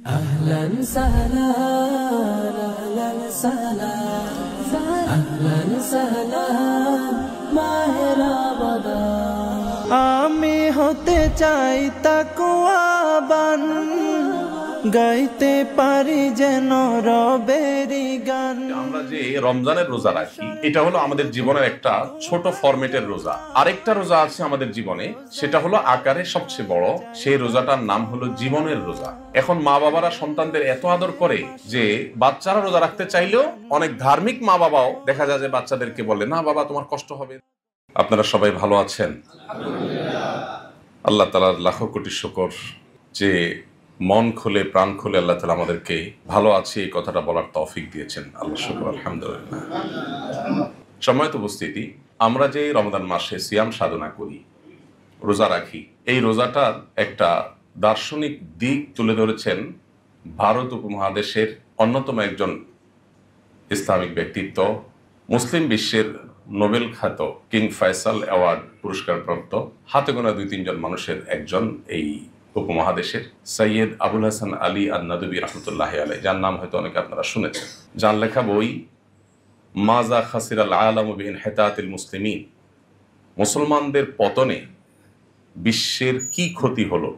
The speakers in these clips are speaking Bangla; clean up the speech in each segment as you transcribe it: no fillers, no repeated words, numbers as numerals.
أهلا سهلا أهلا سهلا أهلا سهلا মাহে রমাদান আমি হতে চাই তাকওয়াবান গাইতে পারি যেন রবেরি গান। আমরা যে রমজানের রোজা রাখি এটা হলো আমাদের জীবনের একটা ছোট ফরম্যাটের রোজা। আরেকটা রোজা আছে আমাদের জীবনে, সেটা হলো আকারে সবচেয়ে বড়। সেই রোজাটার নাম হলো জীবনের রোজা। এখন মা বাবারা সন্তানদের এত আদর করে যে বাচ্চারা রোজা রাখতে চাইলেও অনেক ধার্মিক মা বাবাও দেখা যায় যে বাচ্চাদেরকে বলে, না বাবা তোমার কষ্ট হবে। আপনারা সবাই ভালো আছেন? আল্লাহ তাআলার লাখো কোটি শুকর যে মন খুলে প্রাণ খুলে আল্লাহ তাআলা আমাদেরকে ভালো আছে এই কথাটা বলার তৌফিক দিয়েছেন। আল্লাহ শুকর, আলহামদুলিল্লাহ। সম্মানিত উপস্থিতি, আমরা যে রমজান মাসে সিয়াম সাধনা করি, রোজা রাখি, এই রোজাটার একটা দার্শনিক দিক তুলে ধরেছেন ভারত উপমহাদেশের অন্যতম একজন ইসলামিক ব্যক্তিত্ব, মুসলিম বিশ্বের নোবেল খ্যাত কিং ফয়সাল অ্যাওয়ার্ড পুরস্কারপ্রাপ্ত হাতে গোনা 2-3 জন মানুষের একজন এই উপমহাদেশের সৈয়দ আবুল হাসান আলী আন-নাদবী রহমতুল্লাহ আলাইহি, যার নাম হয়তো অনেকে আপনারা শুনেছেন। যার লেখা বই মাজা খাসিরাল আলামু বিইনহিতাতিল মুসলিমিন, মুসলমানদের পতনে বিশ্বের কি ক্ষতি হলো,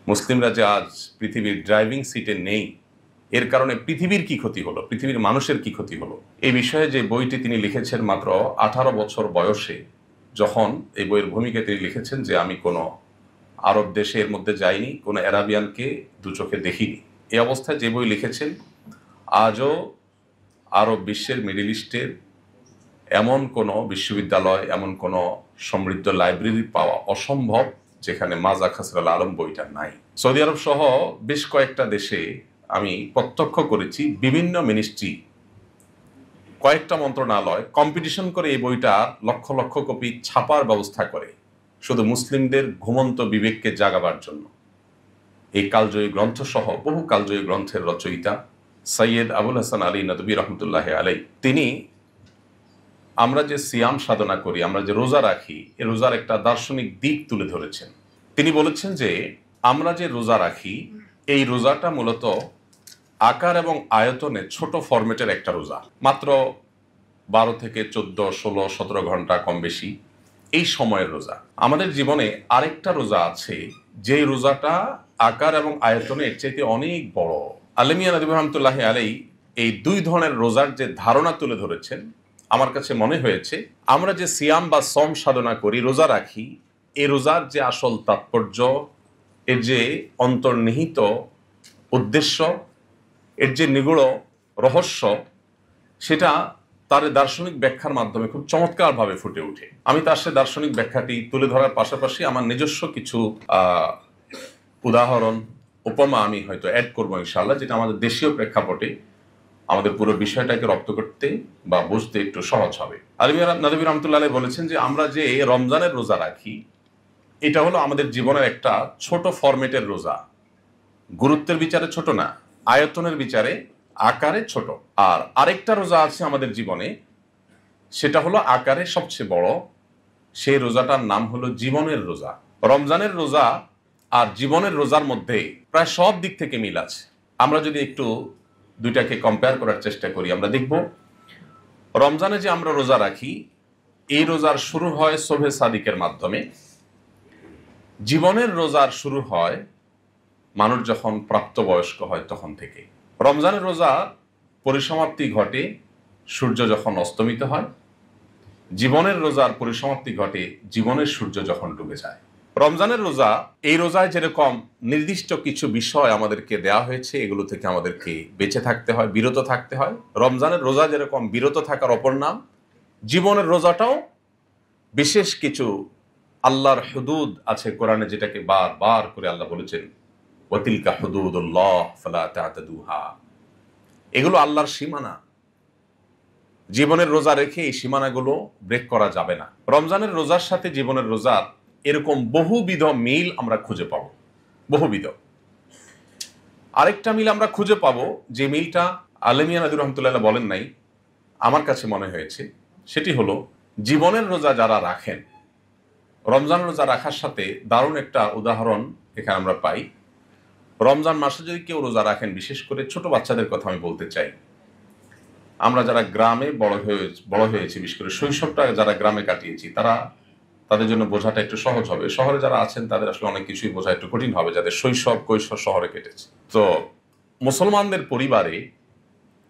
মুসলিমরা যে আজ পৃথিবীর ড্রাইভিং সিটে নেই এর কারণে পৃথিবীর কি ক্ষতি হলো, পৃথিবীর মানুষের কি ক্ষতি হলো, এই বিষয়ে যে বইটি তিনি লিখেছেন মাত্র 18 বছর বয়সে। যখন এই বইয়ের ভূমিকায় তিনি লিখেছেন যে আমি কোনো আরব দেশের মধ্যে যাইনি, কোনো অ্যারাবিয়ানকে দু চোখে দেখিনি, এই অবস্থায় যে বই লিখেছেন আজও আরব বিশ্বের, মিডল ইস্টের এমন কোনো বিশ্ববিদ্যালয়, এমন কোনো সমৃদ্ধ লাইব্রেরি পাওয়া অসম্ভব যেখানে মাজা খাসিরাল আলম বইটা নাই। সৌদি আরব সহ বেশ কয়েকটা দেশে আমি প্রত্যক্ষ করেছি বিভিন্ন মিনিস্ট্রি, কয়েকটা মন্ত্রণালয় কম্পিটিশন করে এই বইটা লক্ষ লক্ষ কপি ছাপার ব্যবস্থা করে শুধু মুসলিমদের ঘুমন্ত বিবেককে জাগাবার জন্য। এই কালজয়ী গ্রন্থ সহ বহু কালজয়ী গ্রন্থের রচয়িতা সৈয়দ আবুল হাসান আলী নদবী রহমতুল্লাহ আলাই, তিনি আমরা যে সিয়াম সাধনা করি, আমরা যে রোজা রাখি, এই রোজার একটা দার্শনিক দিক তুলে ধরেছেন। তিনি বলেছেন যে আমরা যে রোজা রাখি এই রোজাটা মূলত আকার এবং আয়তনে ছোট ফরম্যাটের একটা রোজা, মাত্র 12 থেকে 14, 16, 17 ঘন্টা কম বেশি এই সময়ের রোজা। আমাদের জীবনে আরেকটা রোজা আছে যে রোজাটা আকার এবং আয়তনে এর চাইতে অনেক বড়। আলেমিয়া নদী রহমতুল্লাহ আলাই এই দুই ধরনের রোজার যে ধারণা তুলে ধরেছেন, আমার কাছে মনে হয়েছে আমরা যে সিয়াম বা সম সাধনা করি, রোজা রাখি, এই রোজার যে আসল তাৎপর্য, এর যে অন্তর্নিহিত উদ্দেশ্য, এর যে নিগূঢ় রহস্য, সেটা তার দার্শনিক ব্যাখ্যার মাধ্যমে খুব চমৎকারভাবে ফুটে ওঠে। আমি তার সে দার্শনিক ব্যাখ্যাটি তুলে ধরার পাশাপাশি আমার নিজস্ব কিছু উদাহরণ, উপমা আমি হয়তো অ্যাড করবো ইনশাআল্লাহ, যেটা আমাদের দেশীয় প্রেক্ষাপটে আমাদের পুরো বিষয়টাকে রপ্ত করতে বা বুঝতে একটু সহজ হবে। আলিমিয়া নদবী রহমতুল্লাহ আলাইহি বলেছেন যে আমরা যে রমজানের রোজা রাখি এটা হলো আমাদের জীবনের একটা ছোট ফরম্যাটের রোজা। গুরুত্বের বিচারে ছোট না, আয়তনের বিচারে আকারে ছোট। আর আরেকটা রোজা আছে আমাদের জীবনে, সেটা হলো আকারে সবচেয়ে বড়। সেই রোজাটার নাম হলো জীবনের রোজা। রমজানের রোজা আর জীবনের রোজার মধ্যে প্রায় সব দিক থেকে মিল আছে। আমরা যদি একটু দুইটাকে কম্পেয়ার করার চেষ্টা করি, আমরা দেখব রমজানে যে আমরা রোজা রাখি এই রোজার শুরু হয় শোবে সাদিকের মাধ্যমে। জীবনের রোজার শুরু হয় মানুষ যখন প্রাপ্তবয়স্ক হয় তখন থেকে। রমজানের রোজা পরিসমাপ্তি ঘটে সূর্য যখন অস্তমিত হয়, জীবনের রোজার পরিসমাপ্তি ঘটে জীবনের সূর্য যখন ডুবে যায়। রমজানের রোজা, এই রোজায় যেরকম নির্দিষ্ট কিছু বিষয় আমাদেরকে দেয়া হয়েছে, এগুলো থেকে আমাদেরকে বেঁচে থাকতে হয়, বিরত থাকতে হয়। রমজানের রোজা যেরকম বিরত থাকার অপর নাম, জীবনের রোজাটাও বিশেষ কিছু আল্লাহর হুদুদ আছে কোরআনে, যেটাকে বারবার করে আল্লাহ বলেছেন ওয়াতিলকা হুদুদুল্লাহ ফালা তা'তাদুহা, এগুলো আল্লাহর সীমানা। জীবনের রোজা রেখে এই সীমানাগুলো ব্রেক করা যাবে না। রমজানের রোজার সাথে জীবনের রোজার এরকম বহুবিধ মিল আমরা খুঁজে পাবো, বহুবিধ। আরেকটা মিল আমরা খুঁজে পাবো, যে মিলটা আলেমিয়া নদী রহমতুল্লাহ বলেন নাই, আমার কাছে মনে হয়েছে, সেটি হলো জীবনের রোজা যারা রাখেন, রমজান রোজা রাখার সাথে দারুণ একটা উদাহরণ এখানে আমরা পাই। রমজান মাসে যদি কেউ রোজা রাখেন, বিশেষ করে ছোট বাচ্চাদের কথা আমি বলতে চাই। আমরা যারা গ্রামে বড় হয়েছি, বিশেষ করে শৈশবটা যারা গ্রামে কাটিয়েছি, তাদের জন্য বোঝাটা একটু সহজ হবে। শহরে যারা আছেন তাদের আসলে অনেক কিছুই বোঝা একটু কঠিন হবে, যাদের শৈশব কৈশোর শহরে কেটেছে। তো মুসলমানদের পরিবারে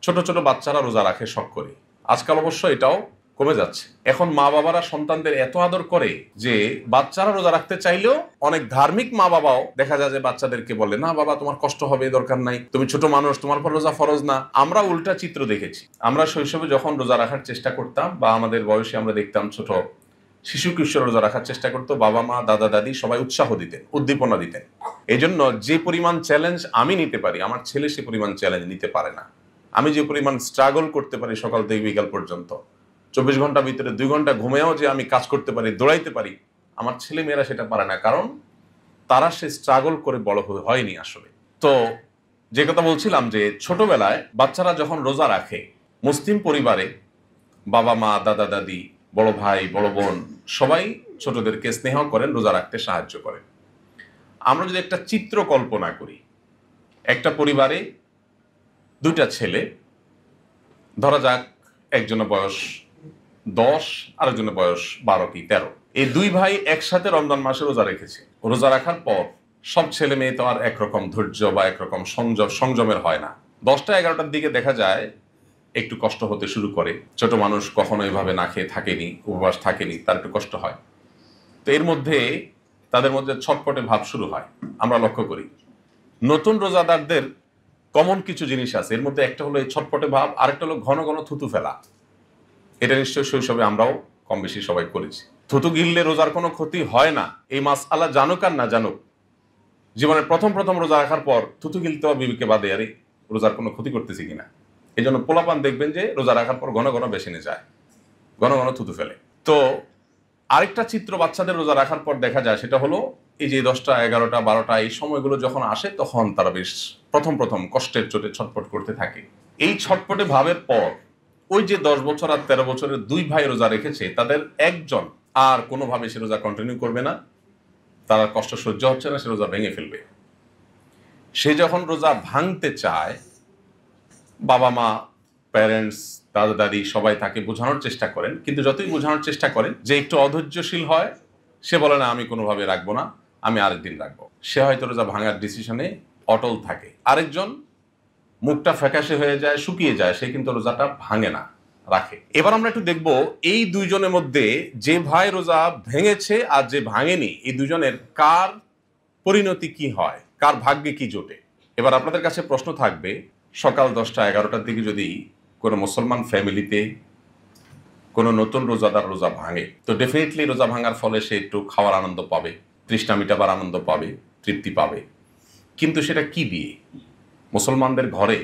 ছোট ছোট বাচ্চারা রোজা রাখে শখ করে। আজকাল অবশ্য এটাও কমে যাচ্ছে। এখন মা বাবারা সন্তানদের এত আদর করে যে বাচ্চারা রোজা রাখতে চাইলেও অনেক ধার্মিক মা বাবাও দেখা যায় যে বাচ্চাদেরকে বলে, না বাবা তোমার কষ্ট হবে, দরকার নাই, তুমি ছোট মানুষ, তোমার পর রোজা ফরজ না। আমরা উল্টা চিত্র দেখেছি। আমরা শৈশবে যখন রোজা রাখার চেষ্টা করতাম বা আমাদের বয়সে আমরা দেখতাম ছোট শিশু কিশোর রোজা রাখার চেষ্টা করতো, বাবা মা দাদা দাদি সবাই উৎসাহ দিতেন, উদ্দীপনা দিতেন। এই জন্য যে পরিমাণ চ্যালেঞ্জ আমি নিতে পারি, আমার ছেলে সে পরিমাণ চ্যালেঞ্জ নিতে পারে না। আমি যে পরিমাণ স্ট্রাগল করতে পারি সকাল থেকে বিকাল পর্যন্ত, 24 ঘন্টার ভিতরে 2 ঘন্টা ঘুমেও যে আমি কাজ করতে পারি, দৌড়াইতে পারি, আমার ছেলে মেয়েরা সেটা পারে না। কারণ তারা সে স্ট্রাগল করে বড় হয়নি আসলে। তো যে কথা বলছিলাম যে ছোটবেলায় বাচ্চারা যখন রোজা রাখে, মুসলিম পরিবারে বাবা মা দাদা দাদি বড় ভাই বড় বোন সবাই ছোটদেরকে স্নেহ করেন, রোজা রাখতে সাহায্য করেন। আমরা যদি একটা চিত্র কল্পনা করি, একটা পরিবারে 2টা ছেলে, ধরা যাক একজনের বয়স 10, আরেকজনের বয়স 12 কি 13। এই 2 ভাই একসাথে রমজান মাসে রোজা রেখেছে। রোজা রাখার পর সব ছেলে মেয়ে তো আর একরকম ধৈর্য বা একরকম সংযমের হয় না। 10টা 11টার দিকে দেখা যায় একটু কষ্ট হতে শুরু করে। ছোট মানুষ কখনো এভাবে না খেয়ে থাকেনি, উপবাস থাকেনি, তার একটু কষ্ট হয়। তো এর মধ্যে তাদের মধ্যে ছটপটে ভাব শুরু হয়। আমরা লক্ষ্য করি নতুন রোজাদারদের কমন কিছু জিনিস আছে। এর মধ্যে একটা হলো এই ছটপটে ভাব, আরেকটা হলো ঘন ঘন থুতু ফেলা। এটা নিশ্চয়ই শৈশবে আমরাও কম বেশি সবাই করেছি। থুতু গিললে রোজার কোনো ক্ষতি হয় না, এই মাসআলা জানুক আর না জানুক, জীবনের প্রথম রোজা রাখার পর থুতু গিলতে বিবেকে বাদে, আরে রোজার কোনো ক্ষতি করতেছি কিনা। এই জন্য পোলাপান দেখবেন যে রোজা রাখার পর ঘন ঘন বেসিনে যায়, ঘন ঘন থুতু ফেলে। তো আরেকটা চিত্র বাচ্চাদের রোজা রাখার পর দেখা যায়, সেটা হলো এই যে 10টা 11টা 12টা এই সময়গুলো যখন আসে, তখন তারা বেশ প্রথম কষ্টের চোটে ছটপট করতে থাকে। এই ছটপটে ভাবের পর ওই যে 10 বছর আর 13 বছরের 2 ভাই রোজা রেখেছে, তাদের একজন আর কোনোভাবে সে রোজা কন্টিনিউ করবে না, তার কষ্ট সহ্য হচ্ছে না, সে রোজা ভেঙে ফেলবে। সে যখন রোজা ভাঙতে চায়, বাবা মা প্যারেন্টস দাদা দাদি সবাই তাকে বোঝানোর চেষ্টা করেন, কিন্তু যতই বোঝানোর চেষ্টা করেন যে একটু অধৈর্যশীল হয়, সে বলে না আমি কোনোভাবে রাখবো না, আমি আরেকদিন রাখবো। সে হয়তো রোজা ভাঙার ডিসিশনে অটল থাকে। আরেকজন মুখটা ফ্যাকাশে হয়ে যায়, শুকিয়ে যায়, সে কিন্তু রোজাটা ভাঙে না, রাখে। এবার আমরা একটু দেখবো এই 2 জনের মধ্যে যে ভাই রোজা ভেঙেছে আর যে ভাঙেনি, এই 2 জনের কার পরিণতি কি হয়, কার ভাগ্যে কি জোটে। এবার আপনাদের কাছে প্রশ্ন থাকবে, সকাল 10টা 11টার দিকে যদি কোনো মুসলমান ফ্যামিলিতে কোনো নতুন রোজাদার রোজা ভাঙে, তো ডেফিনেটলি রোজা ভাঙার ফলে সে একটু খাওয়ার আনন্দ পাবে, তৃষ্ণা মিটাবার আনন্দ পাবে, তৃপ্তি পাবে। কিন্তু সেটা কি দিয়ে? মুসলমানদের ঘরে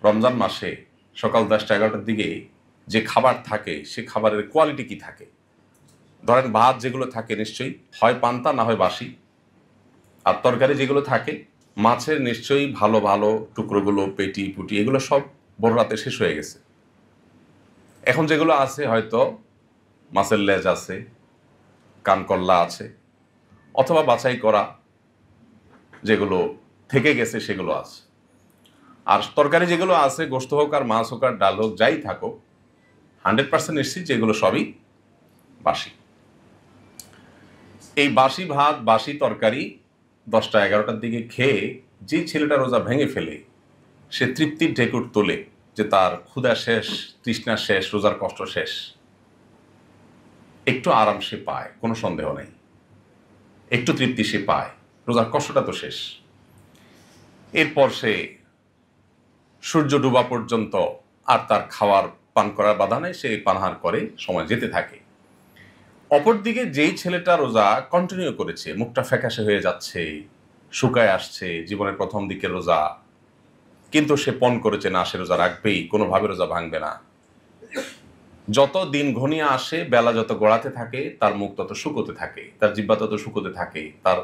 রমজান মাসে সকাল 10টা 11টার দিকে যে খাবার থাকে, সে খাবারের কোয়ালিটি কি থাকে? ধরেন ভাত যেগুলো থাকে নিশ্চয়ই হয় পান্তা না হয় বাসি, আর তরকারি যেগুলো থাকে মাছের নিশ্চয়ই ভালো ভালো টুকরোগুলো, পেটি পুটি এগুলো সব বড় রাতে শেষ হয়ে গেছে। এখন যেগুলো আছে হয়তো মাছের লেজ আছে, কানকল্লা আছে, অথবা বাছাই করা যেগুলো থেকে গেছে সেগুলো আছে। আর তরকারি যেগুলো আছে, গোশত হোক আর মাছ হোক আর ডাল হোক, যাই থাকুক, 100% নিশ্চিত যেগুলো সবই বাসি। এই বাসি ভাত বাসি তরকারি 10টা 11টার দিকে খেয়ে যে ছেলেটা রোজা ভেঙে ফেলে, সে তৃপ্তির ঢেকুর তোলে যে তার ক্ষুধা শেষ, তৃষ্ণা শেষ, রোজার কষ্ট শেষ। একটু আরাম সে পায়, কোনো সন্দেহ নেই, একটু তৃপ্তি সে পায়, রোজার কষ্টটা তো শেষ। এরপর সে সূর্য ডুবা পর্যন্ত আর তার খাওয়ার পান করার বাধা নেই, সে পানাহার করে, সময় যেতে থাকে। অপরদিকে যেই ছেলেটা রোজা কন্টিনিউ করেছে, মুখটা ফ্যাকাশে হয়ে যাচ্ছে, শুকায় আসছে, জীবনের প্রথম দিকে রোজা, কিন্তু সে পণ করেছে না সে রোজা রাখবেই, কোনোভাবে রোজা ভাঙবে না। যত দিন ঘনিয়ে আসে, বেলা যত গড়াতে থাকে, তার মুখ তত শুকোতে থাকে, তার জিহ্বা তত শুকোতে থাকে, তার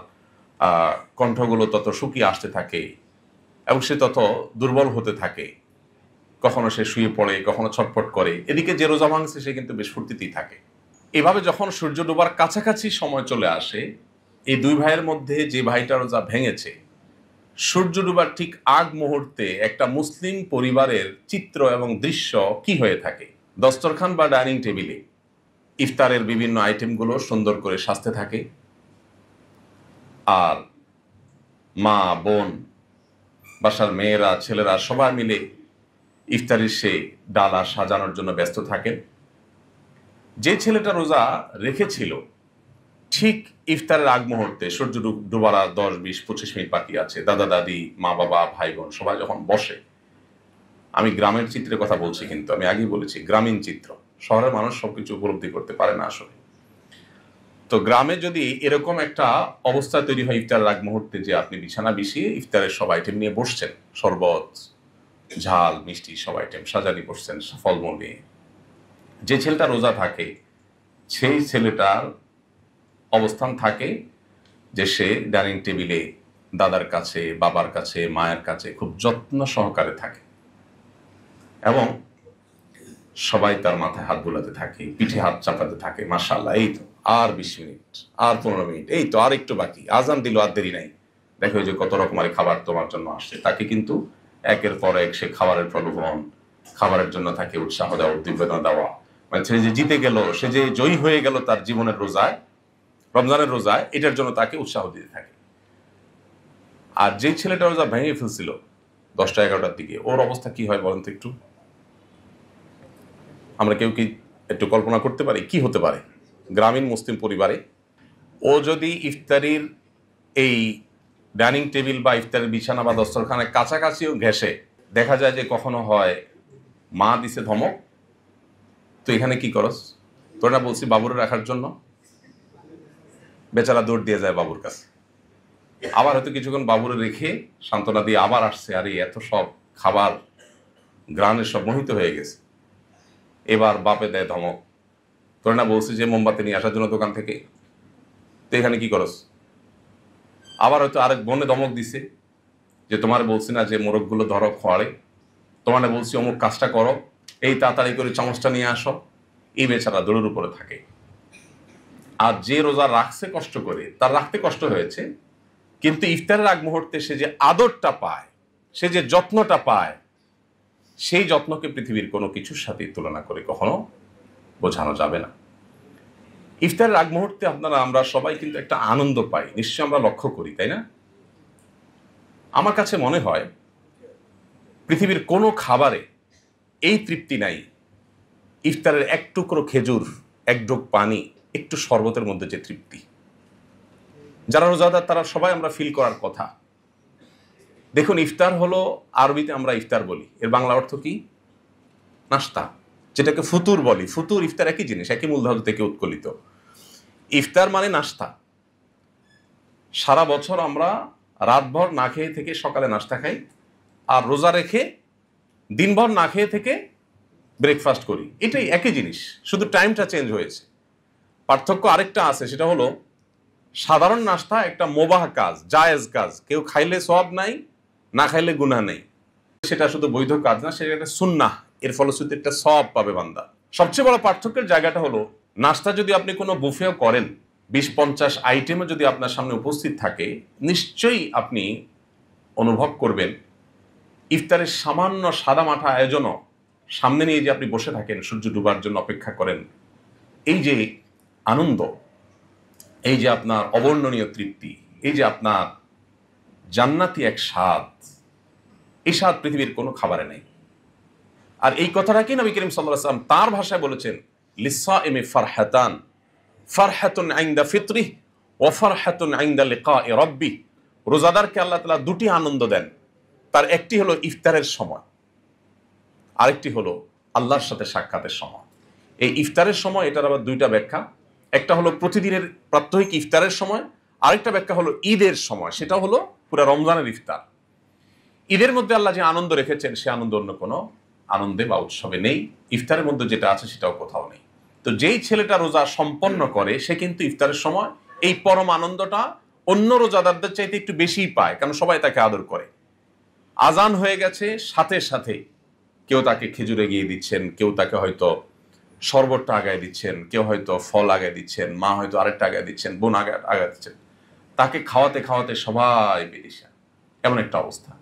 কণ্ঠগুলো তত শুকিয়ে আসতে থাকে, এবং সে তত দুর্বল হতে থাকে। কখনো সে শুয়ে পড়ে, কখনো ছটফট করে। এদিকে যে রোজা ভাঙছে সে কিন্তু বেশ ফুর্তিতেই থাকে। এভাবে যখন সূর্য ডোবার কাছাকাছি সময় চলে আসে, এই 2 ভাইয়ের মধ্যে যে ভাইটা রোজা ভেঙেছে, সূর্য ডুবার ঠিক আগ মুহূর্তে একটা মুসলিম পরিবারের চিত্র এবং দৃশ্য কি হয়ে থাকে? দস্তরখান বা ডাইনিং টেবিলে ইফতারের বিভিন্ন আইটেমগুলো সুন্দর করে সাজতে থাকে, আর মা, বোন, বাসার মেয়েরা, ছেলেরা সবাই মিলে ইফতারির সেই ডালা সাজানোর জন্য ব্যস্ত থাকেন। যে ছেলেটা রোজা রেখেছিল ঠিক ইফতারের আগ মুহূর্তে সূর্য ডুবার 10, 20, 25 মিনিট বাকি আছে, দাদা দাদি, মা বাবা, ভাই বোন সবাই যখন বসে, আমি গ্রামের চিত্রের কথা বলছি, কিন্তু আমি আগেই বলেছি গ্রামীণ চিত্র, শহরের মানুষ সবকিছু উপলব্ধি করতে পারে না আসলে। তো গ্রামে যদি এরকম একটা অবস্থা তৈরি হয় ইফতারের আগ মুহূর্তে, যে আপনি বিছানা বিছিয়ে ইফতারের সব আইটেম নিয়ে বসছেন, শরবত, ঝাল, মিষ্টি সব আইটেম সাজানি বসছেন ফলমূল নিয়ে, যে ছেলেটা রোজা থাকে সেই ছেলেটার অবস্থান থাকে যে সে ডাইনিং টেবিলে দাদার কাছে, বাবার কাছে, মায়ের কাছে খুব যত্ন সহকারে থাকে, এবং সবাই তার মাথায় হাত বোলাতে থাকে, পিঠে হাত চাপাতে থাকে, মাশাআল্লাহ, এই তো আর 20 মিনিট, আর 15 মিনিট, এই তো আর একটু বাকি, আজান দিল, আর দেরি নাই, দেখো যে কত রকমের খাবার তোমার জন্য আসছে। তাকে কিন্তু একের পর এক সে খাবারের প্রলোভন, খাবারের জন্য তাকে উৎসাহ দেওয়া, উদ্দীপনা দেওয়া, মানে সে যে জিতে গেল, সে যে জয়ী হয়ে গেল তার জীবনের রোজায়, রমজানের রোজায়, এটার জন্য তাকে উৎসাহ দিতে থাকে। আর যে ছেলেটা রোজা ভেঙে ফেলছিল 10টা 11টার দিকে, ওর অবস্থা কি হয় বলেন তো একটু? আমরা কেউ কি একটু কল্পনা করতে পারি কি হতে পারে গ্রামীণ মুসলিম পরিবারে? ও যদি ইফতারির এই ডাইনিং টেবিল বা ইফতারের বিছানা বা দস্তরখানের কাছাকাছিও ঘেঁষে, দেখা যায় যে কখনো হয় মা দিছে ধমক, তো এখানে কি করস, তোর না বলছি বাবুরে রাখার জন্য, বেচারা দৌড় দিয়ে যায় বাবুর কাছে, আবার হয়তো কিছুক্ষণ বাবুরে রেখে সান্ত্বনা দিয়ে আবার আসছে, আরে এত সব খাবার গ্রানের সব মোহিত হয়ে গেছে, এবার বাপে দেয় ধমক, তোর না বলছি যে মোমবাতি নিয়ে আসার জন্য দোকান থেকে, তো এখানে কি করস? আবার হয়তো আরেক বোনে ধমক দিছে যে তোমার বলছি না যে মোরগগুলো ধরো খোয়ারে, তোমার বলছি অমুক কাজটা করো, এই তাড়াতাড়ি করে চামচটা নিয়ে আসো, এই বেচারা দৌড়ের উপরে থাকে। আর যে রোজা রাখছে কষ্ট করে, তার রাখতে কষ্ট হয়েছে, কিন্তু ইফতারের আগ মুহূর্তে সে যে আদরটা পায়, সে যে যত্নটা পায়, সেই যত্নকে পৃথিবীর কোনো কিছুর সাথে তুলনা করে কখনো বোঝানো যাবে না। ইফতারের আগ মুহূর্তে আমরা সবাই কিন্তু একটা আনন্দ পাই, নিশ্চয়ই আমরা লক্ষ্য করি, তাই না? আমার কাছে মনে হয় পৃথিবীর কোনো খাবারে এই তৃপ্তি নাই ইফতারের এক টুকরো খেজুর, এক ঢোক পানি, একটু শরবতের মধ্যে যে তৃপ্তি। যারা রোজাদার তারা সবাই আমরা ফিল করার কথা। দেখুন, ইফতার হলো, আরবিতে আমরা ইফতার বলি, এর বাংলা অর্থ কি? নাস্তা, যেটাকে ফুতুর বলি। ফুতুর ইফতার একই জিনিস, একই মূলধাতু থেকে উৎকলিত। ইফতার মানে নাস্তা। সারা বছর আমরা রাতভর না খেয়ে থেকে সকালে নাস্তা খাই, আর রোজা রেখে দিনভর না খেয়ে থেকে ব্রেকফাস্ট করি, এটাই একই জিনিস, শুধু টাইমটা চেঞ্জ হয়েছে। পার্থক্য আরেকটা আছে, সেটা হলো সাধারণ নাস্তা একটা মোবাহ কাজ, জায়েজ কাজ, কেউ খাইলে সওয়াব নাই, না খাইলে গুনাহ নেই, সেটা শুধু বৈধ কাজ না, সেটা একটা সুন্নাহ, এর ফলশ্রুতিতে একটা সওয়াব পাবে বান্দা। সবচেয়ে বড় পার্থক্যের জায়গাটা হলো, নাস্তা যদি আপনি কোনো বুফেও করেন, 20-50 আইটেমে যদি আপনার সামনে উপস্থিত থাকে, নিশ্চয়ই আপনি অনুভব করবেন ইফতারের সামান্য সাদামাটা আয়োজনও সামনে নিয়ে যে আপনি বসে থাকেন, সূর্য ডুবার জন্য অপেক্ষা করেন, এই যে আনন্দ, এই যে আপনার অবর্ণনীয় তৃপ্তি, এই যে আপনার জান্নাতি এক স্বাদ, এই স্বাদ পৃথিবীর কোনো খাবারে নেই। আর এই কথাটাকে নবী করিম সাল্লাল্লাহু আলাইহি ওয়াসাল্লাম তার ভাষায় বলেছেন, লিসাইমি ফারহাতান, ফারহাতুন ইনদা ফিতরিহি ওয়া ফারহাতুন ইনদা লিকাই রাব্বি। রোজাদারকে আল্লাহ তাআলা দুটি আনন্দ দেন, তার একটি হলো ইফতারের সময়, আরেকটি হলো আল্লাহর সাথে সাক্ষাতের সময়। এই ইফতারের সময়, এটার আবার দুইটা ব্যাখ্যা, একটা হলো প্রতিদিনের প্রাত্যহিক ইফতারের সময়, আরেকটা ব্যাখ্যা হলো ঈদের সময়, সেটা হলো পুরো রমজানের ইফতার। ঈদের মধ্যে আল্লাহ যে আনন্দ রেখেছেন, সে আনন্দ অন্য কোনো আনন্দে বা উৎসবে নেই, ইফতারের মধ্যে যেটা আছে সেটাও কোথাও নেই। তো যেই ছেলেটা রোজা সম্পন্ন করে, সে কিন্তু ইফতারের সময় এই পরম আনন্দটা অন্য রোজাদারদের চাইতে একটু বেশিই পায়, কারণ সবাই তাকে আদর করে। আজান হয়ে গেছে, সাথে সাথে কেউ তাকে খেজুর এগিয়ে দিচ্ছেন, কেউ তাকে হয়তো শরবতটা আগায় দিচ্ছেন, কেউ হয়তো ফল আগায় দিচ্ছেন, মা হয়তো আরেকটা আগায় দিচ্ছেন, বোন আগায় দিচ্ছেন, তাকে খাওয়াতে খাওয়াতে সবাই বেরিসা। এমন একটা অবস্থা।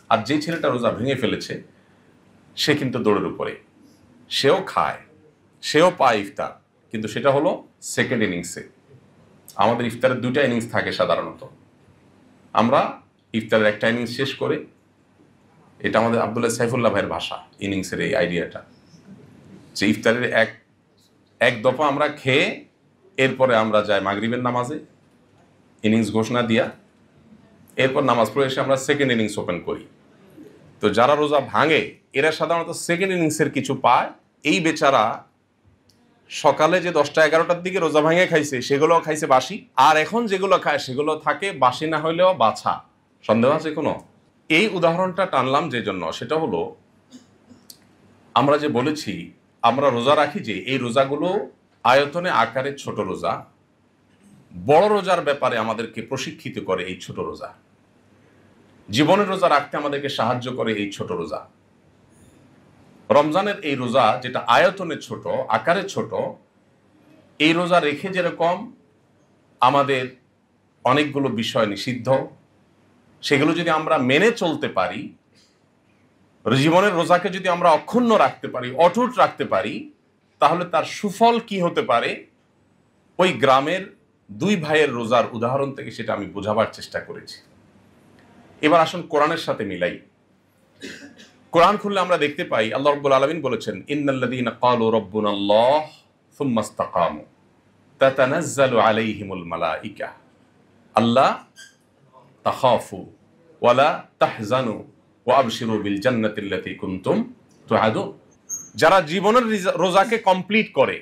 আর যে ছেলেটা রোজা ভেঙে ফেলেছে সে কিন্তু দৌড়ের উপরে, সেও খায়, সেও পায় ইফতার, কিন্তু সেটা হলো সেকেন্ড ইনিংসে। আমাদের ইফতারের 2টা ইনিংস থাকে সাধারণত। আমরা ইফতারের একটা ইনিংস শেষ করে, এটা আমাদের আব্দুল্লাহ সাইফুল্লাহ ভাইয়ের ভাষা, ইনিংসের এই আইডিয়াটা, যে ইফতারের এক দফা আমরা খেয়ে এরপরে আমরা যাই মাগরিবের নামাজে, ইনিংস ঘোষণা দিয়া, এরপর নামাজ পড়ে এসে আমরা সেকেন্ড ইনিংস ওপেন করি। তো যারা রোজা ভাঙে এরা সাধারণত সেকেন্ড ইনিংসের কিছু পায়। এই বেচারা সকালে যে 10টা-11টার দিকে রোজা ভাঙে খাইছে সেগুলো খাইছে বাসি, আর এখন যেগুলো খায় সেগুলো থাকে বাসি না হইলেও বাছা। সন্দেহ আছে কোনো? এই উদাহরণটা টানলাম যে জন্য, সেটা হলো আমরা যে বলেছি আমরা রোজা রাখি, যে এই রোজাগুলো আয়তনে আকারে ছোট রোজা, বড় রোজার ব্যাপারে আমাদেরকে প্রশিক্ষিত করে এই ছোট রোজা, জীবনের রোজা রাখতে আমাদেরকে সাহায্য করে এই ছোট রোজা। রমজানের এই রোজা যেটা আয়তনে ছোট, আকারে ছোট, এই রোজা রেখে যেরকম আমাদের অনেকগুলো বিষয় নিষিদ্ধ, সেগুলো যদি আমরা মেনে চলতে পারি, জীবনের রোজাকে যদি আমরা অক্ষুণ্ণ রাখতে পারি, অটুট রাখতে পারি, তাহলে তার সুফল কি হতে পারে ওই গ্রামের 2 ভাইয়ের রোজার উদাহরণ থেকে সেটা আমি বোঝাবার চেষ্টা করেছি। এবার আসুন কোরআনের সাথে মিলাই। কোরআন খুললে আমরা দেখতে পাই আল্লাহ রাব্বুল আলামিন বলেছেন, ইন্নাল্লাযীনা ক্বালু রাব্বুনাল্লাহ সুম্মা ইসতাকামু তাতানাজ্জালু আলাইহিমুল মালাইকা আল্লা তাখাফু ওয়ালা তাহজানু ওয়া আবশিরু বিল জান্নাতিল্লাতী কুনতুম তুআদুন। যারা জীবনের রোজাকে কমপ্লিট করে,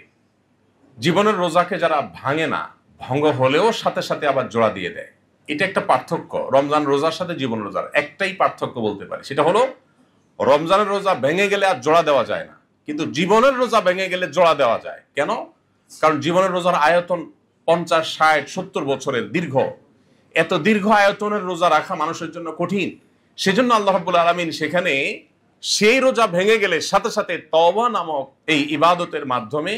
জীবনের রোজাকে যারা ভাঙে না, ভঙ্গ হলেও সাথে সাথে আবার জোড়া দিয়ে দেয়, এটা একটা পার্থক্য। রমজান রোজার সাথে জীবন রোজার একটাই পার্থক্য বলতে পারি, সেটা হলো রমজানের রোজা ভেঙে গেলে আর জোড়া দেওয়া যায় না, কিন্তু জীবনের রোজা ভেঙে গেলে জোড়া দেওয়া যায়। কেন? কারণ জীবনের রোজার আয়তন 50, 60, 70 বছরের দীর্ঘ। এত দীর্ঘ আয়তনের রোজা রাখা মানুষের জন্য কঠিন। সেজন্য আল্লাহ রাব্বুল আলামিন সেখানে সেই রোজা ভেঙে গেলে সাথে সাথে তওবা নামক এই ইবাদতের মাধ্যমে,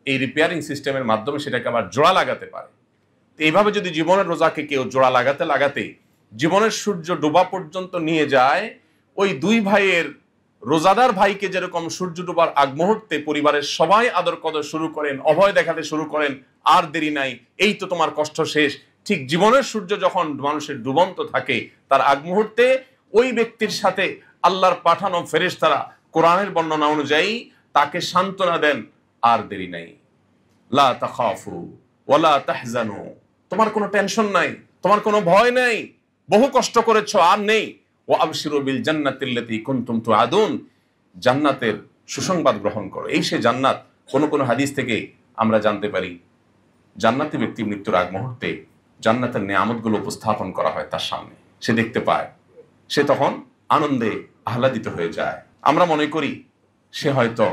এই রিপেয়ারিং সিস্টেমের মাধ্যমে সেটাকে আবার জোড়া লাগাতে পারে। এইভাবে যদি জীবনের রোজাকে কেউ জোড়া লাগাতে লাগাতে জীবনের সূর্য ডোবা পর্যন্ত নিয়ে যায়, ওই 2 ভাইয়ের রোজাদার ভাইকে যেরকম সূর্য ডোবার আগ মুহূর্তে পরিবারের সবাই আদর কদর শুরু করেন, অভয় দেখাতে শুরু করেন, আর দেরি নাই, এই তো তোমার কষ্ট শেষ, ঠিক জীবনের সূর্য যখন মানুষের ডুবন্ত থাকে তার আগ মুহূর্তে ওই ব্যক্তির সাথে আল্লাহর পাঠানো ফেরেশতারা কোরআনের বর্ণনা অনুযায়ী তাকে সান্ত্বনা দেন, আর দেরি নাই, লা তাখাফু ওয়ালা তাহজানু, তোমার কোনো টেনশন নাই, তোমার কোনো ভয় নাই, বহু কষ্ট করেছো আর নেই, ওয়া আবশিরু বিল জান্নাতিল্লাতী কুনতুম তুআদুন, জান্নাতের সুসংবাদ গ্রহণ করো। এই সে জান্নাত। কোন কোন হাদিস থেকে আমরা জানতে পারি জান্নাতি ব্যক্তি মৃত্যুর আগ মুহূর্তে জান্নাতের নিয়ামতগুলো উপস্থাপন করা হয় তার সামনে, সে দেখতে পায়, সে তখন আনন্দে আহ্লাদিত হয়ে যায়। আমরা মনে করি সে হয়তো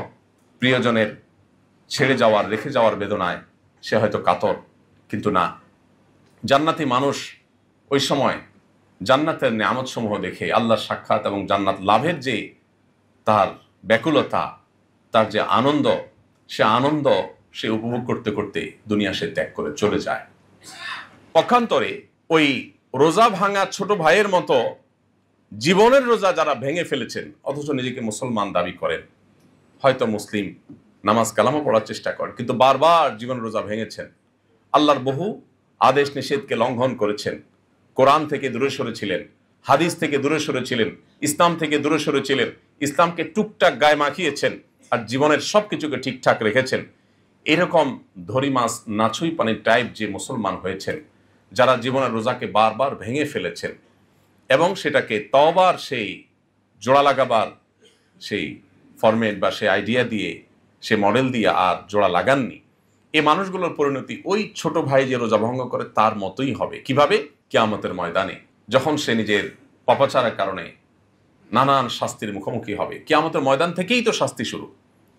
প্রিয়জনের ছেড়ে যাওয়ার, রেখে যাওয়ার বেদনায় সে হয়তো কাতর, কিন্তু না, জান্নাতি মানুষ ওই সময় জান্নাতের নিয়ামত সমূহ দেখে আল্লাহর সাক্ষাৎ এবং জান্নাত লাভের যে তার ব্যাকুলতা, তার যে আনন্দ, সে আনন্দ সে উপভোগ করতে করতে দুনিয়া সে ত্যাগ করে চলে যায়। পক্ষান্তরে ওই রোজা ভাঙা ছোট ভাইয়ের মতো জীবনের রোজা যারা ভেঙে ফেলেছেন অথচ নিজেকে মুসলমান দাবি করেন, হয়তো মুসলিম, নামাজ কালামও পড়ার চেষ্টা করেন, কিন্তু বারবার জীবন রোজা ভেঙেছেন, আল্লাহর বহু আদেশ নিষেধকে লঙ্ঘন করেছেন, কোরআন থেকে দূরে সরেছিলেন, হাদিস থেকে দূরে সরেছিলেন, ইসলাম থেকে দূরে সরেছিলেন, ইসলামকে টুকটাক গায়ে মাখিয়েছেন আর জীবনের সবকিছুকে ঠিকঠাক রেখেছেন, এরকম ধরি মাছ নাছুই পানির টাইপ যে মুসলমান হয়েছেন, যারা জীবনের রোজাকে বারবার ভেঙে ফেলেছেন এবং সেটাকে তওবার সেই জোড়া লাগাবার সেই ফরম্যাট বা সেই আইডিয়া দিয়ে, সে মডেল দিয়ে আর জোড়া লাগাননি, এই মানুষগুলোর পরিণতি ওই ছোট ভাই যে রোজা ভঙ্গ করে তার মতোই হবে। কিভাবে? কিয়ামতের ময়দানে যখন সে নিজের পাপাচারের কারণে নানান শাস্তির মুখোমুখি হবে। কিয়ামতের ময়দান থেকেই তো শাস্তি শুরু,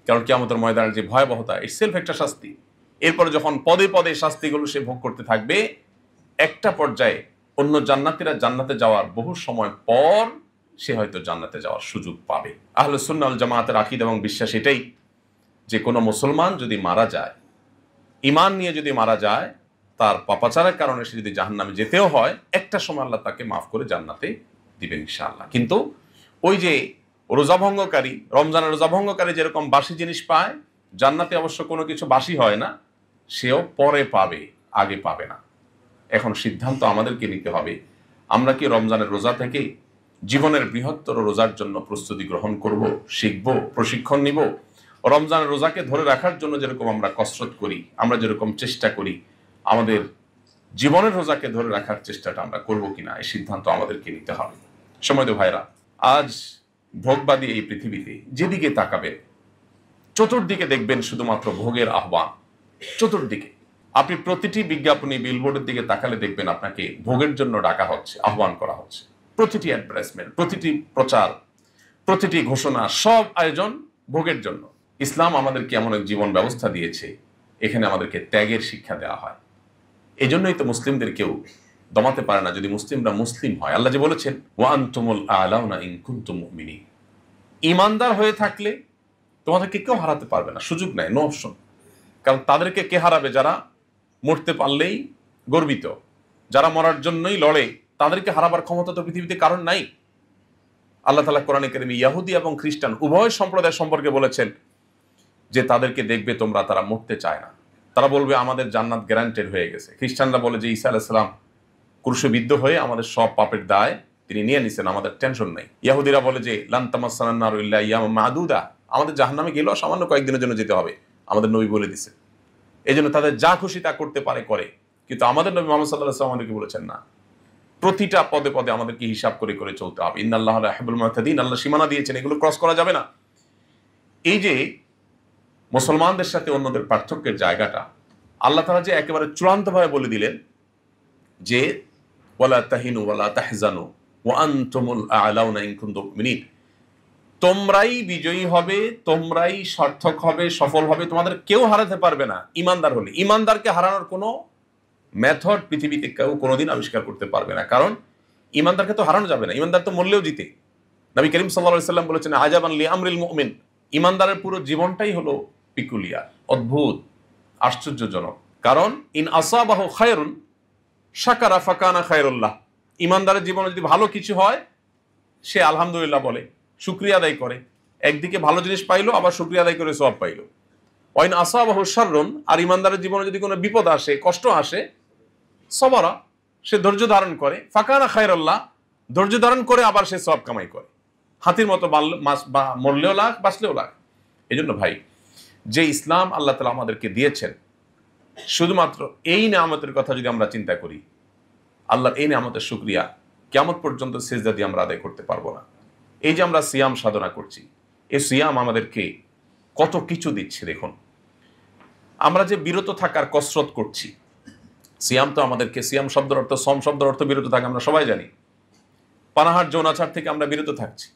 কারণ কিয়ামতের ময়দানের যে ভয়াবহতা, ইটসেলফ একটা শাস্তি। এরপরে যখন পদে পদে শাস্তিগুলো সে ভোগ করতে থাকবে, একটা পর্যায়ে অন্য জান্নাতীরা জান্নাতে যাওয়ার বহু সময় পর সে হয়তো জান্নাতে যাওয়ার সুযোগ পাবে। আহলুস সুন্নাহ ওয়াল জামাতের আকীদা এবং বিশ্বাস এটাই যে কোনো মুসলমান যদি মারা যায়, ঈমান নিয়ে যদি মারা যায়, তার পাপাচারের কারণে সে যদি জাহান্নামে যেতেও হয়, একটা সময় আল্লাহ তাকে মাফ করে জান্নাতে দিবেন ইনশাআল্লাহ। কিন্তু ওই যে রোজা ভঙ্গকারী, রমজানের রোজা ভঙ্গকারী যেরকম বাসি জিনিস পায়, জান্নাতে অবশ্য কোনো কিছু বাসি হয় না, সেও পরে পাবে, আগে পাবে না। এখন সিদ্ধান্ত আমাদেরকে নিতে হবে, আমরা কি রমজানের রোজা থেকে জীবনের বৃহত্তর রোজার জন্য প্রস্তুতি গ্রহণ করব, শিখব, প্রশিক্ষণ নিব? রমজানের রোজাকে ধরে রাখার জন্য যেরকম আমরা কসরত করি, আমরা যেরকম চেষ্টা করি, আমাদের জীবনের রোজাকে ধরে রাখার চেষ্টাটা আমরা করব কিনা, এই সিদ্ধান্ত আমাদেরকে নিতে হবে। সময়ত ভাইরা, আজ ভোগবাদী এই পৃথিবীতে যেদিকে তাকাবেন, চতুর্দিকে দেখবেন শুধুমাত্র ভোগের আহ্বান। চতুর্দিকে আপনি প্রতিটি বিজ্ঞাপনী বিলবোর্ডের দিকে তাকালে দেখবেন আপনাকে ভোগের জন্য ডাকা হচ্ছে, আহ্বান করা হচ্ছে। প্রতিটি অ্যাডভার্টাইজমেন্ট, প্রতিটি প্রচার, প্রতিটি ঘোষণা, সব আয়োজন ভোগের জন্য। ইসলাম আমাদেরকে এমন এক জীবন ব্যবস্থা দিয়েছে, এখানে আমাদেরকে ত্যাগের শিক্ষা দেওয়া হয়। এই জন্যই তো মুসলিমদের কেউ দমাতে পারে না যদি মুসলিমরা মুসলিম হয়। আল্লাহ যে বলেছেন, ওয়া আনতুমুল আ'লাউনা ইন কুনতুম মুমিনিন, ঈমানদার হয়ে থাকলে তোমাদেরকে কেউ হারাতে পারবে না, সুযোগ নাই, নো অপশন। কারণ তাদেরকে কে হারাবে? যারা মরতে পারলেই গর্বিত, যারা মরার জন্যই লড়ে, তাদেরকে হারাবার ক্ষমতা তো পৃথিবীতে কারণ নাই। আল্লাহ তাআলা কোরআনে কারিমে ইহুদি এবং খ্রিস্টান উভয় সম্প্রদায় সম্পর্কে বলেছেন যে তাদেরকে দেখবে তোমরা, তারা মরতে চায় না, তারা বলবে আমাদের জান্নাত গ্যারান্টেড হয়ে গেছে। খ্রিস্টানরা বলে যে ঈসা আলাইহিস সালাম ক্রুশবিদ্ধ হয়ে আমাদের সব পাপের দায় তিনি নিয়ে নিছেন, আমাদের টেনশন নাই। ইহুদিরা বলে যে লান তামাসসানান নারু ইল্লা আইয়ামান মাদুদা, আমাদের জাহান্নামে গেলেও সামান্য কয়েকদিনের জন্য যেতে হবে, আমাদের নবী বলে দিছে। এই জন্য তাদের যা খুশি তা করতে পারে করে। কিন্তু আমাদের নবী মুহাম্মদ সাল্লাল্লাহু আলাইহি ওয়াসাল্লাম আমাদেরকে বলেছেন না, প্রতিটা পদে পদে আমাদেরকে হিসাব করে করে চলতে হবে। ইন্নাল্লাহা লা ইউহিব্বুল মুতাদিন, আল্লাহ সীমানা দিয়েছেন, এগুলো ক্রস করা যাবে না। এই যে মুসলমানদের সাথে অন্যদের পার্থক্যের জায়গাটা আল্লাহ তাআলা যে একেবারে চূড়ান্তভাবে বলে দিলেন যে ওয়ালা তাহিনু ওয়ালা তাহজানু ওয়া আনতুমুল আ'লাউনা ইন কুনতুম মুমিনিন, তোমরাই বিজয়ী হবে, তোমরাই সার্থক হবে, সফল হবে, তোমাদের কেউ হারাতে পারবে না ঈমানদার হলে। ঈমানদারকে হারানোর কোনো মেথড পৃথিবীতে কেউ কোনোদিন আবিষ্কার করতে পারবে না, কারণ ঈমানদারকে তো হারানো যাবে না। ঈমানদার তো মরলেও জিতে। নবী করিম সাল্লাল্লাহু আলাইহি ওয়াসাল্লাম বলেছেন, আজাবান লি আমরিল মুমিন, ঈমানদারের পুরো জীবনটাই হলো পিকুলিয়ার, অদ্ভুত, আশ্চর্যজনক। কারণ ইন আসাবাহু খায়রুন শাকারা ফাকানা খায়রুল্লাহ, ঈমানদারের জীবনে যদি ভালো কিছু হয় সে আলহামদুলিল্লাহ বলে, শুকরিয়া আদায় করে, একদিকে ভালো জিনিস পাইলো আবার শুকরিয়া আদায় করে সওয়াব পাইলো। ওয়াইন আসাবাহু শাররুন, আর ঈমানদারের জীবনে যদি কোনো বিপদ আসে, কষ্ট আসে, সবারা, সে ধৈর্য ধারণ করে, ফাকানা খায়রুল্লাহ, ধৈর্য ধারণ করে আবার সে সওয়াব কামাই করে। হাতির মতো মরলেও লাখ, বাঁচলেও লাখ। এই জন্য ভাই, যে ইসলাম আল্লাহ তাআলা আমাদেরকে দিয়েছেন, শুধুমাত্র এই নিয়ামতের কথা যদি আমরা চিন্তা করি, আল্লাহর এই নিয়ামতের শুকরিয়া কিয়ামত পর্যন্ত সিজদা দিয়ে আমরা আদায় করতে পারবো না। এই যে আমরা সিয়াম সাধনা করছি, এই সিয়াম আমাদেরকে কত কিছু দিচ্ছে। দেখুন, আমরা যে বিরত থাকার কসরত করছি, সিয়াম তো আমাদেরকে, সিয়াম শব্দের অর্থ, সম শব্দের অর্থ বিরত থাকা, আমরা সবাই জানি। পানাহার যৌনাচার থেকে আমরা বিরত থাকছি।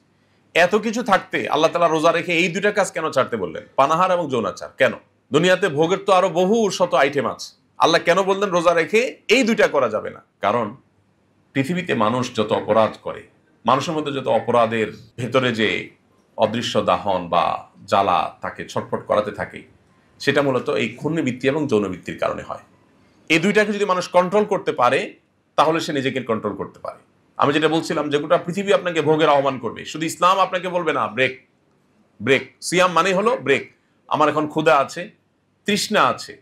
এত কিছু থাকতে আল্লাহ তাআলা রোজা রেখে এই দুইটা কাজ কেন ছাড়তে বললেন? পানাহার এবং যৌনাচার কেন? দুনিয়াতে ভোগের তো আরো বহু শত আইটেম আছে, আল্লাহ কেন বললেন রোজা রেখে এই দুইটা করা যাবে না? কারণ পৃথিবীতে মানুষ যত অপরাধ করে, মানুষের মধ্যে যত অপরাধের ভেতরে যে অদৃশ্য দাহন বা জ্বালা তাকে ছটফট করাতে থাকে, সেটা মূলত এই ক্ষুণ্ণবৃত্তি এবং যৌনবৃত্তির কারণে হয়। এই দুইটাকে যদি মানুষ কন্ট্রোল করতে পারে, তাহলে সে নিজেকে কন্ট্রোল করতে পারে। আমি যেটা বলছিলাম, যে গোটা পৃথিবী আপনাকে ভোগের আহ্বান করবে, শুধু ইসলাম আপনাকে বলবে না ব্রেক, ব্রেক। সিয়াম মানে হলো ব্রেক। আমার এখন ক্ষুধা আছে, তৃষ্ণা আছে,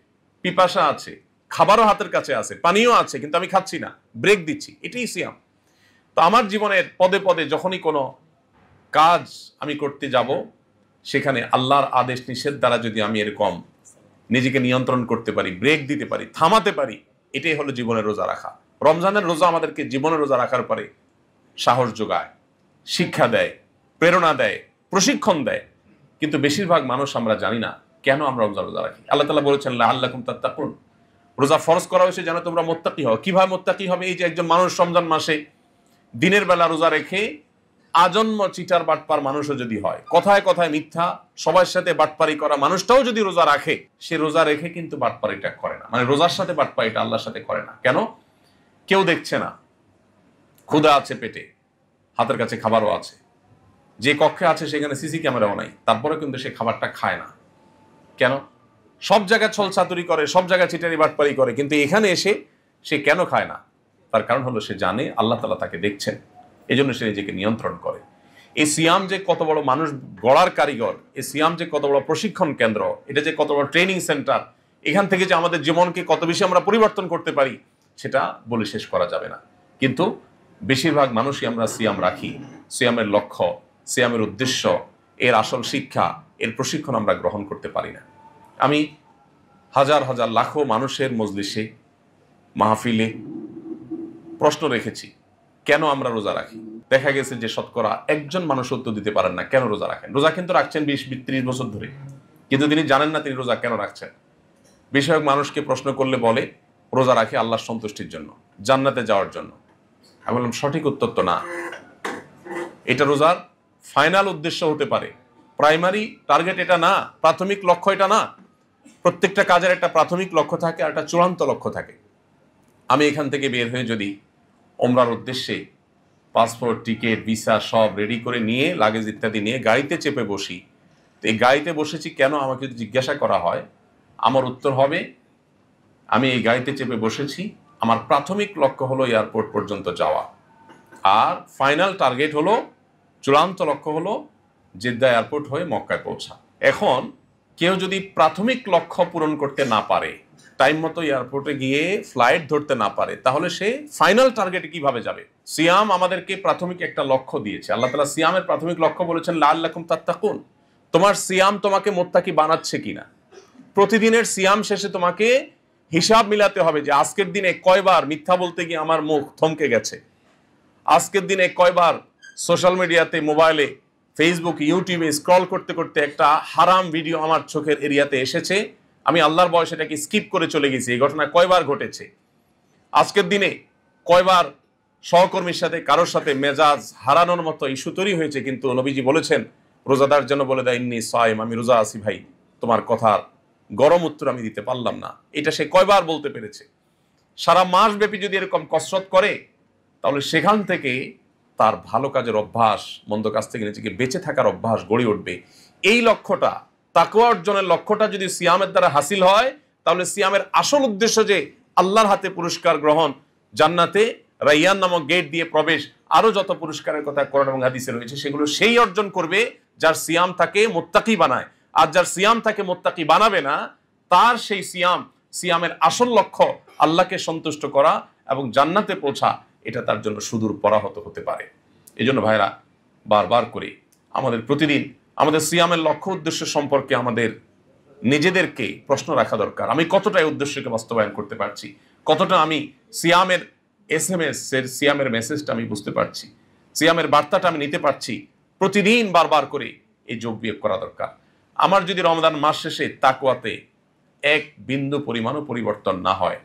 পিপাসা আছে, খাবারও হাতের কাছে আছে, পানিও আছে, কিন্তু আমি খাচ্ছি না, ব্রেক দিচ্ছি, এটাই সিয়াম। তো আমার জীবনের পদে পদে যখনই কোনো কাজ আমি করতে যাব, সেখানে আল্লাহর আদেশ নিষেধ দ্বারা যদি আমি এরকম নিজেকে নিয়ন্ত্রণ করতে পারি, ব্রেক দিতে পারি, থামাতে পারি, এটাই হলো জীবনের রোজা রাখা। রমজানের রোজা আমাদেরকে জীবনের রোজা রাখার পরে সাহস যোগায়, শিক্ষা দেয়, প্রেরণা দেয়, প্রশিক্ষণ দেয়। কিন্তু বেশিরভাগ মানুষ আমরা জানি না কেন আমরা রমজান রোজা রাখি। আল্লাহ তাআলা বলেছেন লাআল্লাকুম তাত্তাকুন, রোজা ফরজ করা হয়েছে যেন তোমরা মুত্তাকি হও। কিভাবে মুত্তাকি হবে? এই যে একজন মানুষ রমজান মাসে দিনের বেলা রোজা রেখে আজন্ম চিটার বাটপার মানুষও যদি হয়, কথায় কথায় মিথ্যা, সবার সাথে বাটপারি করা মানুষটাও যদি রোজা রাখে, সে রোজা রেখে কিন্তু বাটপারিটা করে না, মানে রোজার সাথে বাটপারিটা আল্লাহর সাথে করে না। কেন? কেউ দেখছে না, ক্ষুধা আছে পেটে, হাতের কাছে খাবারও আছে, যে কক্ষে আছে সেখানে সিসি ক্যামেরাও নাই, তারপরে কিন্তু সে খাবারটা খায় না। কেন? সব জায়গায় ছলছাতুরি করে, সব জায়গায় চিটারি বাটপারি করে, কিন্তু এখানে এসে সে কেন খায় না? তার কারণ হলো সে জানে আল্লাহ তাআলা তাকে দেখছেন। এই জন্য সে নিজেকে নিয়ন্ত্রণ করে। এই সিয়াম যে কত বড় মানুষ গড়ার কারিগর, এই সিয়াম যে কত বড় প্রশিক্ষণ কেন্দ্র, এটা যে কত বড় ট্রেনিং সেন্টার, এখান থেকে যে আমাদের জীবনকে কত বেশি আমরা পরিবর্তন করতে পারি সেটা বলে শেষ করা যাবে না। কিন্তু বেশিরভাগ মানুষই আমরা সিয়াম রাখি, সিয়ামের লক্ষ্য, সিয়ামের উদ্দেশ্য, এর আসল শিক্ষা, এর প্রশিক্ষণ আমরা গ্রহণ করতে পারি না। আমি হাজার হাজার লাখো মানুষের মজলিসে, মাহফিলে প্রশ্ন রেখেছি, কেন আমরা রোজা রাখি? দেখা গেছে যে শতকরা একজন মানুষ উত্তর দিতে পারেন না কেন রোজা রাখেন। রোজা কিন্তু রাখছেন 20-30 বছর ধরে, কিন্তু তিনি জানেন না তিনি রোজা কেন রাখছেন। বেশিরভাগ মানুষকে প্রশ্ন করলে বলে রোজা রাখে আল্লাহর সন্তুষ্টির জন্য, জান্নাতে যাওয়ার জন্য। আমি বললাম সঠিক উত্তর তো না। এটা রোজার ফাইনাল উদ্দেশ্য হতে পারে, প্রাইমারি টার্গেট এটা না, প্রাথমিক লক্ষ্য এটা না। প্রত্যেকটা কাজের একটা প্রাথমিক লক্ষ্য থাকে আর একটা চূড়ান্ত লক্ষ্য থাকে। আমি এখান থেকে বের হয়ে যদি ওমরার উদ্দেশ্যে পাসপোর্ট, টিকিট, ভিসা সব রেডি করে নিয়ে, লাগেজ ইত্যাদি নিয়ে গাড়িতে চেপে বসি, তো এই গাড়িতে বসেছি কেন আমাকে যদি জিজ্ঞাসা করা হয়, আমার উত্তর হবে আমি এই গাড়িতে চেপে বসেছি, আমার প্রাথমিক লক্ষ্য হলো এয়ারপোর্ট পর্যন্ত যাওয়া, আর ফাইনাল টার্গেট হলো, চূড়ান্ত লক্ষ্য হলো জেদ্দা এয়ারপোর্ট হয়ে মক্কায় পৌঁছা। এখন কেউ যদি প্রাথমিক লক্ষ্য পূরণ করতে না পারে, টাইম মতো এয়ারপোর্টে গিয়ে ফ্লাইট ধরতে না পারে, তাহলে সে ফাইনাল টার্গেটে কিভাবে যাবে? সিয়াম আমাদেরকে প্রাথমিক একটা লক্ষ্য দিয়েছে। আল্লাহ তাআলা সিয়ামের প্রাথমিক লক্ষ্য বলেছেন লাআল্লাকুম তাত্তাকুন। তোমার সিয়াম তোমাকে মুত্তাকি বানাচ্ছে কিনা। প্রতিদিনের সিয়াম শেষে তোমাকে হিসাব মিলাতে হবে যে আজকের দিনে কয়বার মিথ্যা বলতে গিয়ে আমার মুখ থমকে গেছে, আজকের দিনে কয়বার সোশ্যাল মিডিয়াতে, মোবাইলে, ফেসবুক, ইউটিউবে স্ক্রল করতে করতে একটা হারাম ভিডিও আমার চোখের এরিয়াতে এসেছে, আমি আল্লাহর ভয়ে সেটাকে স্কিপ করে চলে গেছি। এই ঘটনা কয়বার ঘটেছে? আজকের দিনে কয়বার সহকর্মীর সাথে, কারোর সাথে মেজাজ হারানোর মতো ইস্যু তৈরি হয়েছে, কিন্তু নবীজি বলেছেন রোজাদার জন্য বলে দেয় ইন্নী সাইম, আমি রোজা আছি ভাই, তোমার কথার গরম উত্তর আমি দিতে পারলাম না। এটা সে কয়বার বলতে পেরেছে? সারা মাস ব্যাপী যদি এরকম কসরত করে, তাহলে সেখান থেকে তার ভালো কাজের অভ্যাস, মন্দ কাজ থেকে নিজেকে বেঁচে থাকার অভ্যাস গড়ে উঠবে। এই লক্ষ্যটা, তাকওয়া অর্জনের লক্ষ্যটা যদি সিয়ামের দ্বারা হাসিল হয়, তাহলে সিয়ামের আসল উদ্দেশ্য যে আল্লাহর হাতে পুরস্কার গ্রহণ, জান্নাতে রাইয়ান নামক গেট দিয়ে প্রবেশ, আরো যত পুরস্কারের কথা কোরআন এবং হাদিসে রয়েছে, সেগুলো সেই অর্জন করবে যার সিয়াম তাকে মুত্তাকি বানায়। আর যার সিয়াম তাকে মুত্তাকি বানাবে না, তার সেই সিয়ামের আসল লক্ষ্য আল্লাহকে সন্তুষ্ট করা এবং জান্নাতে পৌঁছা, এটা তার জন্য সুদূর পরাহত হতে পারে। এই জন্য ভাইরা, বারবার করে আমাদের প্রতিদিন আমাদের সিয়ামের লক্ষ্য উদ্দেশ্য সম্পর্কে আমাদের নিজেদেরকে প্রশ্ন রাখা দরকার। আমি কতটা এই উদ্দেশ্যকে বাস্তবায়ন করতে পারছি, কতটা আমি সিয়ামের SMS এর, সিয়ামের মেসেজটা আমি বুঝতে পারছি, সিয়ামের বার্তাটা আমি নিতে পারছি। প্রতিদিন বারবার করে এই যোগ বিয়োগ করা দরকার। আমার যদি রমজান মাস শেষে তাকওয়াতে এক বিন্দু পরিমাণও পরিবর্তন না হয়,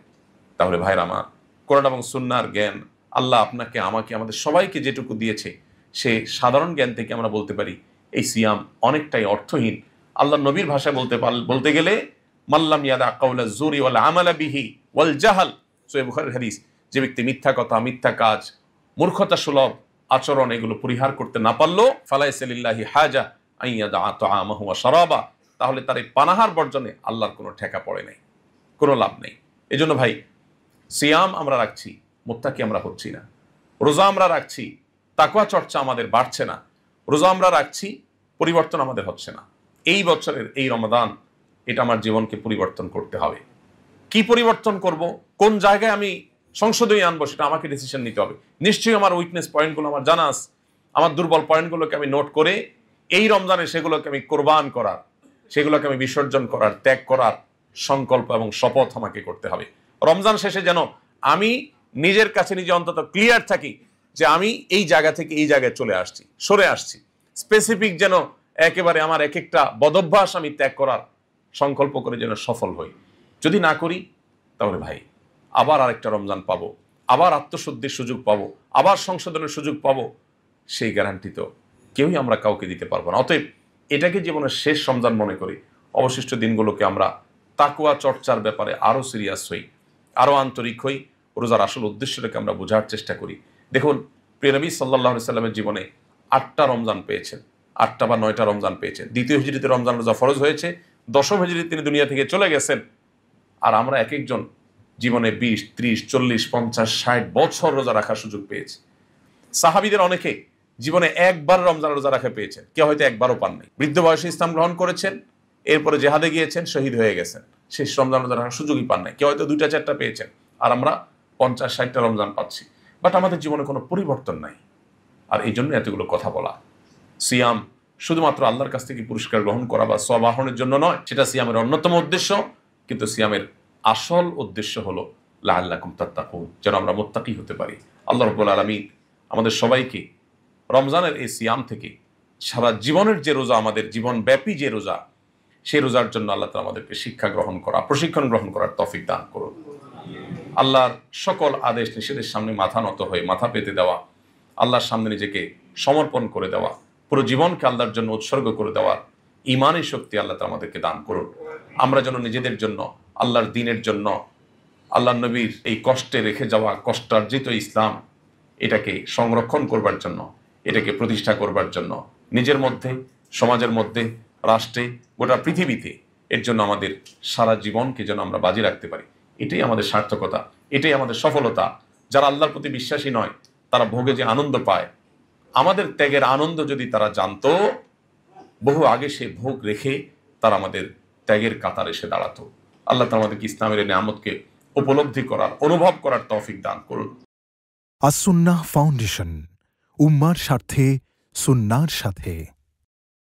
তাহলে ভাইরা আমার, কোরআন এবং সুন্নাহর জ্ঞান আল্লাহ আপনাকে, আমাকে, আমাদের সবাইকে যেটুকু দিয়েছে, সে সাধারণ জ্ঞান থেকে আমরা বলতে পারি এই সিয়াম অনেকটাই অর্থহীন। আল্লাহ নবীর ভাষায় বলতে গেলে মাল্লাম ইয়াদা কাউলা জুরি ওয়াল আমালা বিহি ওয়াল জাহাল, সহিহ বুখারীর হাদিস, যে ব্যক্তি মিথ্যা কথা, মিথ্যা কাজ, মূর্খতা সুলভ আচরণ এগুলো পরিহার করতে না পারলো, ফালাইসা লিল্লাহি হাজা আন ইয়াদা তাআমাহু ওয়া শারাবা, তাহলে তার এই পানাহার বর্জনে আল্লাহর কোনো ঠেকা পড়ে নাই, কোনো লাভ নেই। এজন্য ভাই, সিয়াম আমরা রাখছি, মুত্তাকি আমরা হচ্ছি না। রোজা আমরা রাখছি, তাকওয়া চর্চা আমাদের বাড়ছে না। রোজা আমরা রাখছি, পরিবর্তন আমাদের হচ্ছে না। এই বছরের এই রমাদান, এটা আমার জীবনকে পরিবর্তন করতে হবে। কি পরিবর্তন করব, কোন জায়গায় আমি সংশোধনী আনবো, সেটা আমাকে ডিসিশন নিতে হবে। নিশ্চয়ই আমার উইকনেস পয়েন্টগুলো আমার জানা আছে, আমার দুর্বল পয়েন্টগুলোকে আমি নোট করে এই রমজানে সেগুলোকে আমি কোরবান করার, সেগুলোকে আমি বিসর্জন করার, ত্যাগ করার সংকল্প এবং শপথ আমাকে করতে হবে। রমজান শেষে যেন আমি নিজের কাছে নিজে অন্তত ক্লিয়ার থাকি যে আমি এই জায়গা থেকে এই জায়গায় চলে আসছি, সরে আসছি। স্পেসিফিক যেন একেবারে আমার এক একটা বদভ্যাস আমি ত্যাগ করার সংকল্প করে যেন সফল হই। যদি না করি, তাহলে ভাই আবার আরেকটা রমজান পাবো, আবার আত্মশুদ্ধির সুযোগ পাবো, আবার সংশোধনের সুযোগ পাবো, সেই গ্যারান্টি তো কেউই আমরা কাউকে দিতে পারবো না। অতএব এটাকে জীবনের শেষ রমজান মনে করি, অবশিষ্ট দিনগুলোকে আমরা তাকওয়া চর্চার ব্যাপারে আরো সিরিয়াস হই, আরো আন্তরিক হই, রোজার আসল উদ্দেশ্যটাকে আমরা বোঝার চেষ্টা করি। দেখুন, প্রিয় নবী সাল্লাল্লাহু আলাইহি সাল্লামের জীবনে 8টা রমজান পেয়েছেন, 8টা বা 9টা রমজান পেয়েছেন। দ্বিতীয় হিজরিতে রমজান রোজা ফরজ হয়েছে, দশম হিজরিতে তিনি দুনিয়া থেকে চলে গেছেন। আর আমরা এক একজন জীবনে 20, 30, 40, 50, 60 বছর রোজা রাখার সুযোগ পেয়েছি। সাহাবীদের অনেকে জীবনে একবার রমজান রোজা রাখা পেয়েছেন, কেউ হয়তো একবারও পান নাই। বৃদ্ধ বয়সে ইসলাম গ্রহণ করেছেন, এরপরে জেহাদে গিয়েছেন, শহীদ হয়ে গেছেন, শেষ রমজান রোজা রাখার সুযোগই পান নাই। কেউ হয়তো 2টা-4টা পেয়েছেন, আর আমরা 50-60টা রমজান পাচ্ছি, বাট আমাদের জীবনে কোনো পরিবর্তন নাই। আর এই জন্য এতগুলো কথা বলা। সিয়াম শুধুমাত্র আল্লাহর কাছ থেকে পুরস্কার গ্রহণ করা বা সওয়াব আহরণের জন্য নয়, সেটা সিয়ামের অন্যতম উদ্দেশ্য, কিন্তু সিয়ামের আসল উদ্দেশ্য হলো লাআল্লাকুম তাত্তাকুন, যেন আমরা মুত্তাকি হতে পারি। আল্লাহ রাব্বুল আলামিন আমাদের সবাইকে রমজানের এই সিয়াম থেকে সারা জীবনের যে রোজা, আমাদের জীবনব্যাপী যে রোজা, সেই রোজার জন্য আল্লাহ তাআলা আমাদেরকে শিক্ষা গ্রহণ করা, প্রশিক্ষণ গ্রহণ করার তৌফিক দান করুন। আল্লাহর সকল আদেশ নিষেধের সামনে মাথা নত হয়ে মাথা পেতে দেওয়া, আল্লাহর সামনে নিজেকে সমর্পণ করে দেওয়া, পুরো জীবনকে আল্লাহর জন্য উৎসর্গ করে দেওয়ার ঈমানী শক্তি আল্লাহ তাআলা আমাদেরকে দান করুন। আমরা যেন নিজেদের জন্য, আল্লাহর দ্বীনের জন্য, আল্লাহর নবীর এই কষ্টে রেখে যাওয়া কষ্টার্জিত ইসলাম, এটাকে সংরক্ষণ করবার জন্য, এটাকে প্রতিষ্ঠা করবার জন্য, নিজের মধ্যে, সমাজের মধ্যে, রাষ্ট্রে, গোটা পৃথিবীতে এর জন্য আমাদের সারা জীবনকে যেন আমরা বাজি রাখতে পারি। এটাই আমাদের সার্থকতা, এটাই আমাদের সফলতা। যারা আল্লাহর প্রতি বিশ্বাসী নয়, তারা ভোগে যে আনন্দ পায়, আমাদের ত্যাগের আনন্দ যদি তারা জানতো, বহু আগে সে ভোগ রেখে তারা আমাদের ত্যাগের কাতারে এসে দাঁড়াতো। আল্লাহ তাআলা আমাদেরকে ইসলামের এই নিয়ামতকে উপলব্ধি করার, অনুভব করার তৌফিক দান করুন। আস-সুন্নাহ ফাউন্ডেশন, উম্মার স্বার্থে সুন্নাহর সাথে।